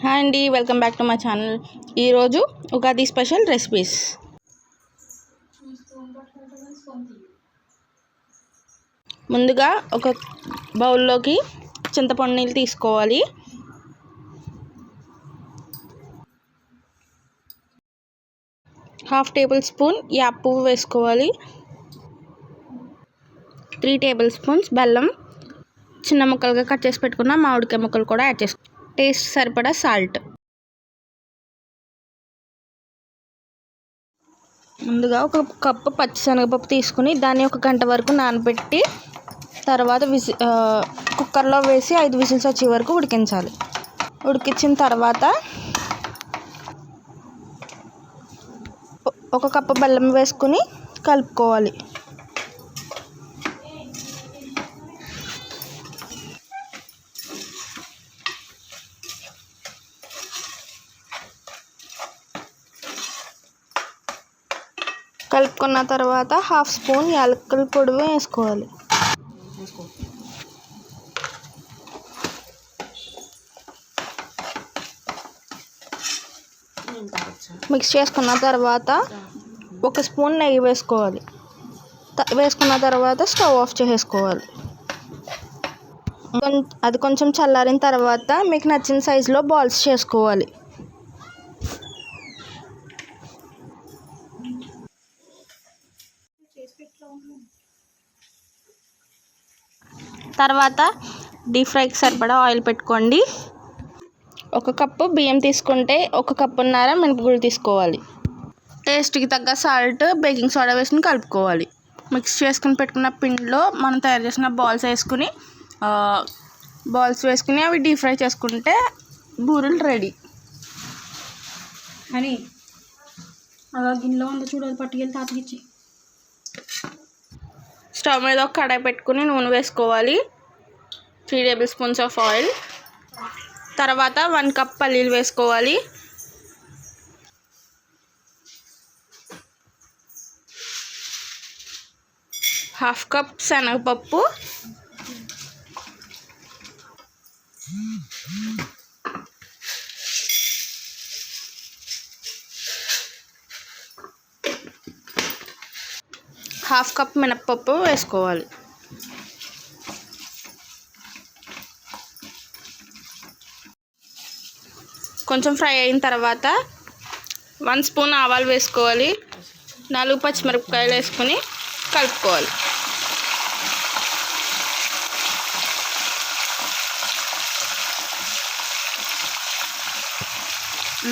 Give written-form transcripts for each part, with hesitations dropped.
Hi అండి, welcome back to my channel. ఈరోజు Ugadi special recipes. ముందుగా ఒక బౌల్లోకి చింతపండు నీళ్ళు తీసుకోవాలి. హాఫ్ టేబుల్ స్పూన్ యాప్ పువ్వు వేసుకోవాలి. 3 టేబుల్ స్పూన్స్ బెల్లం, చిన్న ముక్కలుగా కట్ చేసి పెట్టుకున్న మామిడికాయ ముక్కలు కూడా యాడ్ చేసుకోవాలి. టేస్ట్ సరిపడా సాల్ట్. ముందుగా ఒక కప్పు పచ్చిశనగపప్పు తీసుకుని దాన్ని 1 గంట వరకు నానబెట్టి తర్వాత కుక్కర్లో వేసి 5 విజిల్స్ వచ్చే వరకు ఉడికించాలి. ఉడికించిన తర్వాత 1 కప్పు బెల్లం వేసుకుని కలుపుకోవాలి. కలుపుకున్న తర్వాత 1/2 స్పూన్ యాలకుల పొడి వేసుకోవాలి. మిక్స్ చేసుకున్న తర్వాత 1 స్పూన్ నెయ్యి వేసుకోవాలి. వేసుకున్న తర్వాత స్టవ్ ఆఫ్ చేసుకోవాలి. అది కొంచెం చల్లారిన తర్వాత మీకు నచ్చిన సైజులో బాల్స్ చేసుకోవాలి. తర్వాత డీప్ ఫ్రైకి సరిపడా ఆయిల్ పెట్టుకోండి. 1 కప్పు బియ్యం తీసుకుంటే 1 కప్పున్నర మినపగుళ్ళు తీసుకోవాలి. టేస్ట్కి తగ్గ సాల్ట్, బేకింగ్ సోడా వేసుకుని కలుపుకోవాలి. మిక్స్ చేసుకుని పెట్టుకున్న పిండిలో మనం తయారు చేసిన బాల్స్ వేసుకుని అవి డీప్ ఫ్రై చేసుకుంటే బూరెలు రెడీ. అని అలా గిన్నెలో ఉందో చూడాలి, పట్టుకెళ్ళి తాతకిచ్చి. స్టవ్ మీద ఒక కడాయి పెట్టుకుని నూనె వేసుకోవాలి. 3 టేబుల్ స్పూన్స్ ఆఫ్ ఆయిల్. తర్వాత 1 కప్ పల్లీలు వేసుకోవాలి. హాఫ్ కప్ శనగపప్పు, హాఫ్ కప్ మినప్పప్పు వేసుకోవాలి. కొంచెం ఫ్రై అయిన తర్వాత 1 స్పూన్ ఆవాలు వేసుకోవాలి. 4 పచ్చిమిరపకాయలు వేసుకుని కలుపుకోవాలి.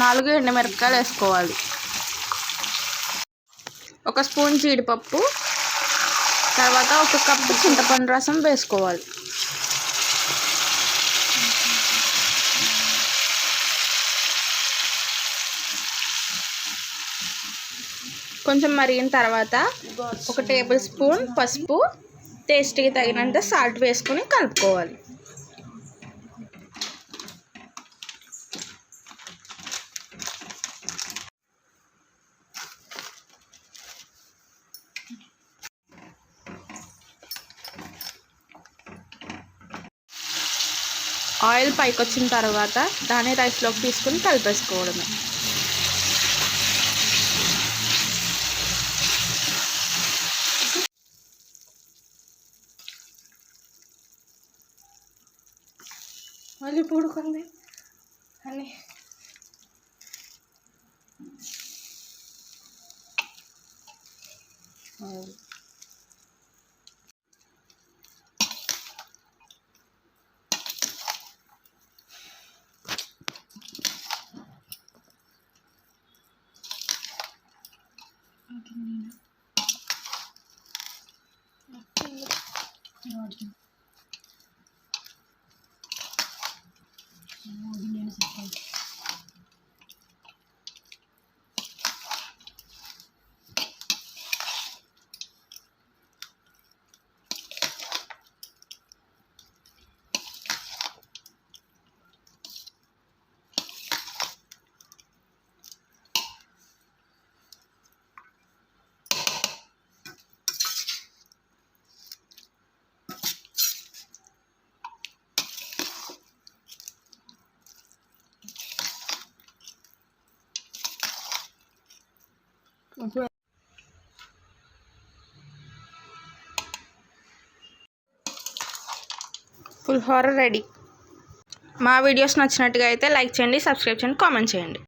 నాలుగు ఎండుమిరపకాయలు వేసుకోవాలి. 1 స్పూన్ జీడిపప్పు, తర్వాత 1 కప్పు చింతపండు రసం వేసుకోవాలి. కొంచెం మరిగిన తర్వాత 1 టేబుల్ స్పూన్ పసుపు, టేస్ట్కి తగినంత సాల్ట్ వేసుకుని కలుపుకోవాలి. ఆయిల్ పైకి వచ్చిన తర్వాత దాన్ని రైస్లోకి తీసుకుని కలిపేసుకోవడమే. మళ్ళీ పూడుకుంది అని పులిహోర రెడీ. మా వీడియోస్ నచ్చినట్టుగా అయితే లైక్ చేయండి, సబ్స్క్రైబ్ చేయండి, కామెంట్ చేయండి.